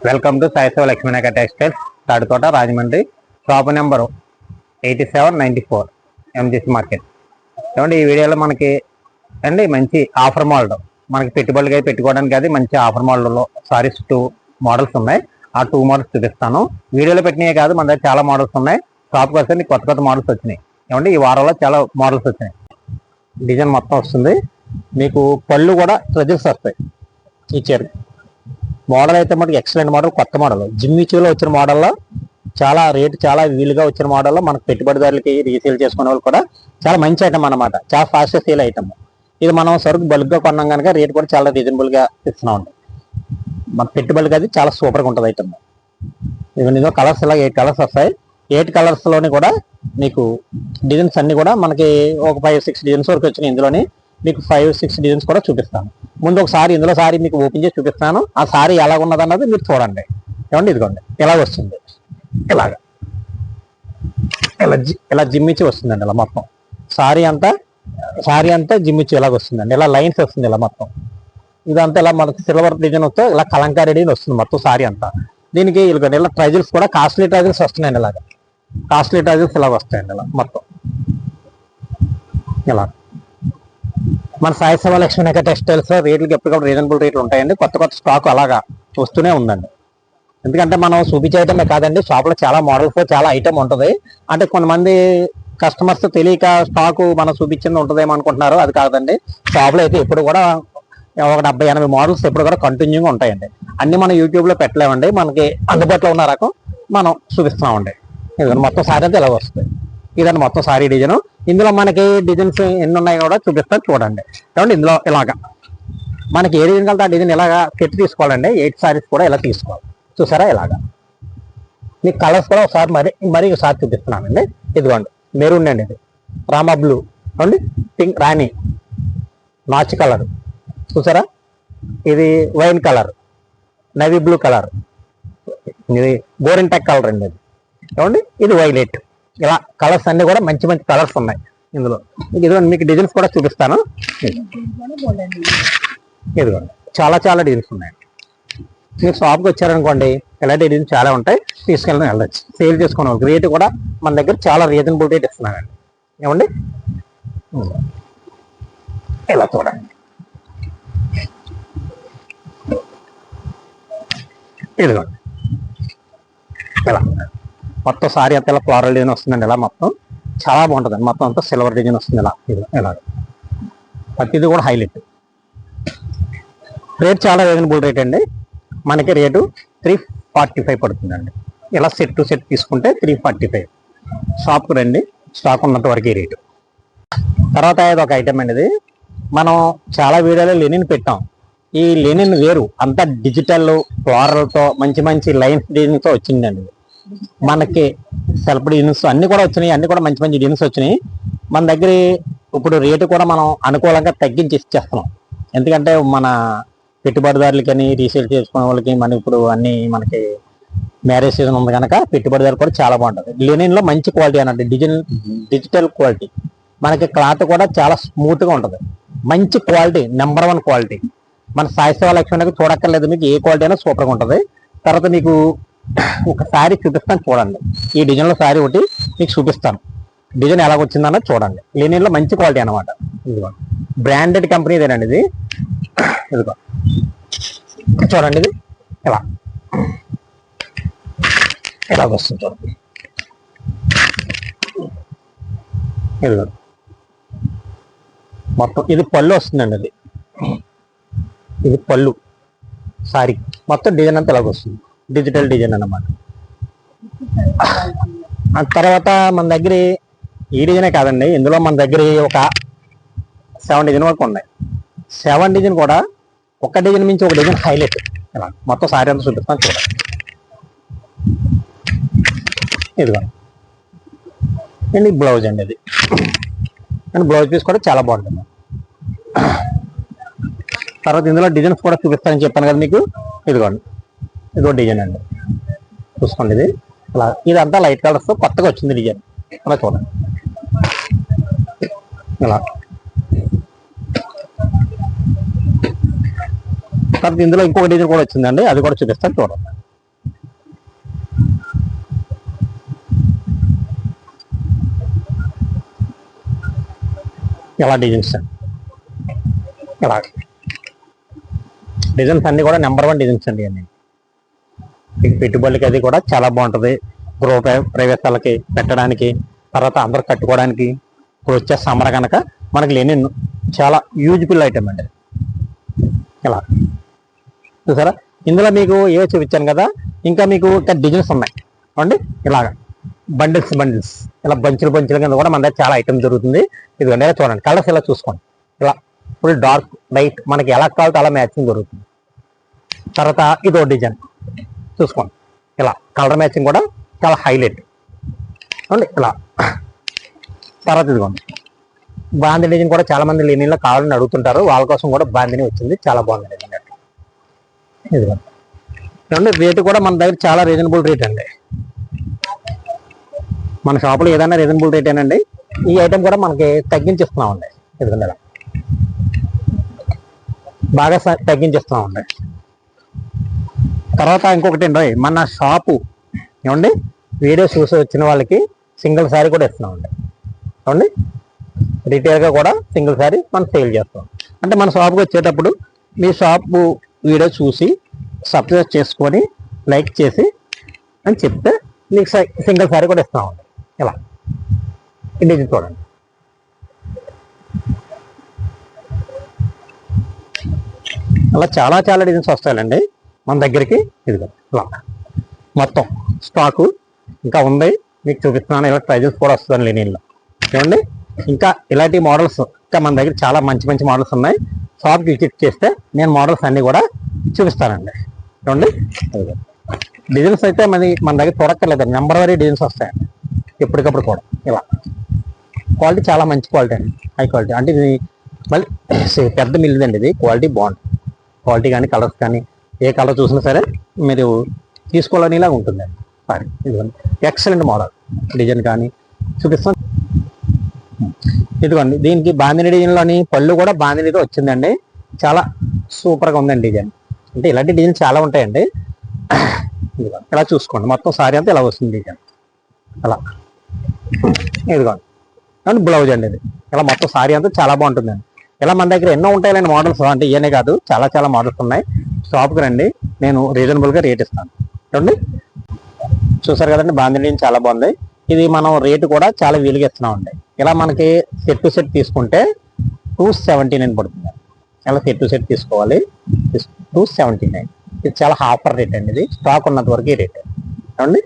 Welcome to Saishiva Lakshmi Nagar textiles, Tadithota, Rajahmundry. Shop number 8794 MGC market. ఏమంటే ఈ వీడియోలో మనకి మంచి ఆఫర్ మోడల్, మనకి పెట్టుబడులుగా పెట్టుకోవడానికి అది మంచి ఆఫర్ మోడల్లో సారీస్ 2 మోడల్స్ ఉన్నాయి. ఆ 2 మోడల్స్ చూపిస్తాను. వీడియోలో పెట్టినవి కాదు, మన దగ్గర చాలా మోడల్స్ ఉన్నాయి. షాప్కి వస్తే కొత్త కొత్త మోడల్స్ వచ్చినాయి. ఏమంటే ఈ వారంలో చాలా మోడల్స్ వచ్చినాయి. డిజైన్ మొత్తం వస్తుంది. మీకు పళ్ళు కూడా ట్రెజర్స్ వస్తాయి. ఇచ్చారు మోడల్ అయితే మనకి ఎక్సలెంట్ మోడల్, కొత్త మోడల్, జిమ్మిచూలో వచ్చిన మోడల్లో చాలా రేటు చాలా వీలుగా వచ్చిన మోడల్లో మనకు పెట్టుబడిదారులకి రీసేల్ చేసుకునే వాళ్ళు కూడా చాలా మంచి ఐటమ్ అన్నమాట. చాలా ఫాస్ట్ సేల్ ఐటమ్. ఇది మనం సరుకు బల్క్గా కొన్నాం కనుక రేట్ కూడా చాలా రీజనబుల్గా ఇస్తున్నాం అండి. మన పెట్టుబడికి అది చాలా సూపర్గా ఉంటుంది ఐటమ్. ఇవన్నీ కలర్స్ ఇలా 8 కలర్స్ వస్తాయి. 8 కలర్స్లోని కూడా మీకు డిజైన్స్ అన్ని కూడా మనకి ఒక 5-6 డిజైన్స్ వరకు వచ్చినాయి. ఇందులోని మీకు 5-6 డిజైన్స్ కూడా చూపిస్తాను. ముందు ఒకసారి ఇందులో సారీ మీకు ఓపెన్ చేసి చూపిస్తాను. ఆ సారీ ఎలా ఉన్నది అన్నది మీరు చూడండి. ఏమండి ఇదిగోండి ఎలా వస్తుంది, ఇలా జిమ్మిచ్చి వస్తుందండి. ఇలా మొత్తం సారీ అంతా జిమ్మిచ్చి ఇలాగ వస్తుందండి. ఇలా లైన్స్ వస్తుంది. ఇలా మొత్తం ఇదంతా ఇలా మనకి సిల్వర్ డిజైన్ వస్తే ఇలా కలంకారీ డిజైన్ వస్తుంది మొత్తం సారీ అంతా. దీనికి ఇలా ట్రైజల్స్ కూడా కాస్ట్లీ ట్రైజల్స్ వస్తున్నాయండి. ఇలాగ కాస్ట్లీ ట్రైజల్స్ ఇలాగ వస్తాయండి. ఇలా మొత్తం ఇలా మన సాయిశివ లక్ష్మీనగర్ టెక్స్టైల్స్ రేట్లకి ఎప్పటికప్పుడు రీజనబుల్ రేట్లు ఉంటాయండి. కొత్త కొత్త స్టాక్ అలాగా వస్తూనే ఉందండి. ఎందుకంటే మనం చూపించేయటమే కాదండి, షాప్లో చాలా మోడల్స్ చాలా ఐటమ్ ఉంటుంది. అంటే కొంతమంది కస్టమర్స్ తెలియక స్టాకు మనం చూపించింది ఉంటుందేమో అనుకుంటున్నారు. అది కాదండి. షాప్లో అయితే ఎప్పుడు కూడా ఒక 70-80 మోడల్స్ ఎప్పుడు కూడా కంటిన్యూగా ఉంటాయండి. అన్ని మనం యూట్యూబ్లో పెట్టలేమండి. మనకి అందుబాటులో ఉన్న రకం మనం చూపిస్తున్నామండి. ఇది మొత్తం సారీ అయితే ఇలా వస్తుంది. ఇదండి మొత్తం సారీ డిజైన్. ఇందులో మనకి డిజైన్స్ ఎన్ని ఉన్నాయో కూడా చూపిస్తారు చూడండి. కాబట్టి ఇందులో ఇలాగా మనకి ఏ డిజైన్ కలితే ఆ డిజైన్ ఇలాగా సెట్ తీసుకోవాలండి. 8 సారీస్ కూడా ఇలా తీసుకోవాలి. చూసారా ఇలాగా మీకు కలర్స్ కూడా ఒకసారి మరి ఒకసారి చూపిస్తున్నానండి. ఇదిగోండి మెరూన్ అండి, ఇది రామా బ్లూ అండి, పింక్ రాణి, నాచు కలర్ చూసారా, ఇది wine colour, navy blue colour, ఇది గోరింటాక్ కలర్ అండి. ఇది ఏమండి ఇది వైలెట్. ఇలా కలర్స్ అన్ని కూడా మంచి మంచి కలర్స్ ఉన్నాయి ఇందులో. ఇదిగోండి మీకు డిజైన్స్ కూడా చూపిస్తాను. ఇదిగోండి చాలా డిజైన్స్ ఉన్నాయి. మీరు షాప్కి వచ్చారనుకోండి ఇలాంటి డిజైన్స్ చాలా ఉంటాయి. తీసుకెళ్ళి వెళ్ళచ్చు. సేల్ చేసుకునే వాళ్ళకి రేటు కూడా మన దగ్గర చాలా రీజనబుల్ రేట్ ఇస్తున్నానండి. ఏమండి ఇలా చూడండి. ఇదిగోండి ఇలా మొత్తం సారీ అంతా ఇలా ఫ్లోరల్ డిజైన్ వస్తుందండి. ఇలా మొత్తం చాలా బాగుంటుందండి. మొత్తం అంతా సిల్వర్ డిజైన్ వస్తుంది. ఇలా ప్రతిది కూడా హైలైట్. రేట్ చాలా రీజనబుల్ రేట్ అండి. మనకి రేటు 345 పడుతుందండి. ఇలా సెట్ టు సెట్ తీసుకుంటే 345. షాప్కి రండి, స్టాక్ ఉన్నంత వరకు రేటు. తర్వాత ఇది ఒక ఐటమ్ అండి. ఇది మనం చాలా వీడియోలో లెనిన్ పెట్టాం. ఈ లెనిన్ వేరు, అంతా డిజిటల్ ఫ్లోరల్తో మంచి మంచి లైన్స్ డిజైన్తో వచ్చిందండి. మనకి సెల్ఫ్ డిజైన్స్ అన్ని కూడా వచ్చినాయి. అన్ని కూడా మంచి మంచి డిజైన్స్ వచ్చినాయి. మన దగ్గర ఇప్పుడు రేటు కూడా మనం అనుకూలంగా తగ్గించి ఇచ్చేస్తున్నాం. ఎందుకంటే మన పెట్టుబడిదారులకని రీసేల్ చేసుకునే వాళ్ళకి మనం ఇప్పుడు అన్ని మనకి మ్యారేజ్ సీజన్ ఉంది కనుక పెట్టుబడిదారు కూడా చాలా బాగుంటుంది. లెనిన్లో మంచి క్వాలిటీ అన్నట్టు డిజిటల్ క్వాలిటీ. మనకి క్లాత్ కూడా చాలా స్మూత్గా ఉంటుంది. మంచి క్వాలిటీ, నెంబర్ 1 క్వాలిటీ. మన సాయిశివ లక్ష్మీనగర్ చూడక్కర్లేదు, మీకు ఏ క్వాలిటీ అయినా సూపర్గా ఉంటుంది. తర్వాత మీకు ఒక శారీ చూపిస్తాను చూడండి. ఈ డిజైన్లో శారీ ఒకటి మీకు చూపిస్తాను. డిజైన్ ఎలా వచ్చిందన్నది చూడండి. లెనిన్లో మంచి క్వాలిటీ అనమాట. ఇదిగో బ్రాండెడ్ కంపెనీదేనండి ఇది. ఇదిగో చూడండి, ఇది ఇలా వస్తుంది చూడండి. ఇదిగో మొత్తం ఇది పళ్ళు వస్తుందండి. ఇది పళ్ళు సారీ మొత్తం డిజైన్ అంతా ఇలాగ వస్తుంది. డిజిటల్ డిజైన్ అన్నమాట. తర్వాత మన దగ్గర ఈ డిజైనే కాదండి, ఇందులో మన దగ్గర ఒక 7 డిజైన్ వరకు ఉన్నాయి. 7 డిజైన్ కూడా ఒక డిజైన్ మించి ఒక డిజైన్ హైలైట్. ఇలా మొత్తం సారీ అంతా చూపిస్తాను చూడండి. ఇదిగో అండి బ్లౌజ్ అండి. ఇది అండ్ బ్లౌజ్ పీస్ కూడా చాలా బాగుంటుంది. తర్వాత ఇందులో డిజైన్స్ కూడా చూపిస్తానని చెప్పాను కదా మీకు. ఇదిగోండి ఇదో డిజైన్ అండి, చూసుకోండి. ఇది అలా ఇదంతా లైట్ కలర్స్ కొత్తగా వచ్చింది డిజైన్. అలా చూడండి. ఇలా తర్వాత ఇందులో ఇంకొక డిజైన్ కూడా వచ్చిందండి, అది కూడా చూపిస్తాను చూడండి. ఇలా డిజైన్స్ ఇలా డిజైన్స్ అన్ని కూడా నెంబర్ 1 డిజైన్స్ అండి అన్ని. మీకు పెట్టుబడులకి అది కూడా చాలా బాగుంటుంది, గృహ ప్రవేశాలకి పెట్టడానికి, తర్వాత అందరు కట్టుకోవడానికి. ఇప్పుడు వచ్చే సమ్మర్ కనుక మనకి లెనిన్ చాలా యూజ్ఫుల్ ఐటమ్ అండి. ఇలా చూసారా, ఇందులో మీకు ఏ చూపించాను కదా, ఇంకా మీకు డిజైన్స్ ఉన్నాయి అండి. ఇలాగా బండిల్స్ ఇలా బంచులు కింద కూడా మన దగ్గర చాలా ఐటమ్ దొరుకుతుంది. ఇదిగోండి ఇలా చూడండి, కలర్స్ ఇలా చూసుకోండి. ఇలా ఫుల్ డార్క్ లైట్ మనకి ఎలా కావాలంటే అలా మ్యాచింగ్ దొరుకుతుంది. తర్వాత ఇదో డిజైన్ చూసుకోండి, ఇలా కలర్ మ్యాచింగ్ కూడా చాలా హైలైట్ అండి. ఇలా తర్వాత ఇదిగోండి బాందిని డిజైన్ కూడా చాలా మంది లెనిన్లో కావాలని అడుగుతుంటారు, వాళ్ళ కోసం కూడా బాందిని వచ్చింది, చాలా బాగుంది డిజైన్. ఇదిగోండి రేటు కూడా మన దగ్గర చాలా రీజనబుల్ రేట్ అండి. మన షాపులో ఏదైనా రీజనబుల్ రేట్ ఏనండి. ఈ ఐటెం కూడా మనకి తగ్గించిస్తున్నామండి. ఎందుకంటే బాగా తగ్గించిస్తున్నామండి. తర్వాత ఇంకొకటి అండి, మన షాపు ఏమండి వీడియో చూసి వచ్చిన వాళ్ళకి సింగిల్ శారీ కూడా ఇస్తున్నామండి. ఏమండి రిటైల్గా కూడా సింగిల్ శారీ మనం సేల్ చేస్తాం. అంటే మన షాప్కి వచ్చేటప్పుడు మీ షాపు వీడియో చూసి సబ్స్క్రైబ్ చేసుకొని లైక్ చేసి అని చెప్తే మీకు సింగిల్ శారీ కూడా ఇస్తామండి. ఇలా ఇది చూడండి, అలా చాలా డిజైన్స్ వస్తాయండి మన దగ్గరికి. ఇదిగో ఇలా మొత్తం స్టాకు ఇంకా ఉంది, మీకు చూపిస్తున్నాను. ఇలా ప్రైజెస్ కూడా వస్తుంది లెనిన్లో. చూడండి ఇంకా ఇలాంటి మోడల్స్ ఇంకా మన దగ్గర చాలా మంచి మోడల్స్ ఉన్నాయి. షాప్కి విజిట్ చేస్తే నేను మోడల్స్ అన్నీ కూడా చూపిస్తానండి. చూడండి డిజైన్స్ అయితే మన దగ్గర చూడక్కర్లేదండి, నెంబర్ వరీ డిజైన్స్ వస్తాయండి ఎప్పటికప్పుడు కూడా. ఇలా క్వాలిటీ చాలా మంచి క్వాలిటీ అండి, హై క్వాలిటీ. అంటే ఇది మళ్ళీ పెద్ద మిల్లుది అండి, ఇది క్వాలిటీ బాగుంటుంది. క్వాలిటీ కానీ కలర్స్ కానీ ఏ కలర్ చూసినా సరే మీరు తీసుకోవాలనేలాగా ఉంటుందండి. సారీ ఇదిగోండి ఎక్సలెంట్ మోడల్ డిజైన్ కానీ చూపిస్తాం. ఇదిగోండి దీనికి బాందిని డిజైన్లోని పళ్ళు కూడా బాందినితో వచ్చిందండి, చాలా సూపర్గా ఉందండి డిజైన్. అంటే ఇలాంటి డిజైన్ చాలా ఉంటాయండి. ఇలా చూసుకోండి మొత్తం సారీ అంతా ఇలా వస్తుంది డిజైన్. అలా ఇదిగోండి అండ్ బ్లౌజ్ అండి, ఇది ఇలా మొత్తం సారీ అంతా చాలా బాగుంటుందండి. ఇలా మన దగ్గర ఎన్నో ఉంటాయండి మోడల్స్. అంటే ఇవన్నీ కాదు, చాలా మోడల్స్ ఉన్నాయి. షాప్కి రండి, నేను రీజనబుల్గా రేట్ ఇస్తాను. చూడండి చూసారు కదండి, బాందిని చాలా బాగుంది. ఇది మనం రేటు కూడా చాలా వీలుగా ఇస్తున్నామండి. ఇలా మనకి సెట్ టు సెట్ తీసుకుంటే 279 పడుతుంది. ఇలా సెట్ టు సెట్ తీసుకోవాలి, 279. ఇది చాలా ఆఫర్ రేట్ అండి, ఇది స్టాక్ ఉన్నంత వరకు రేట్. చూడండి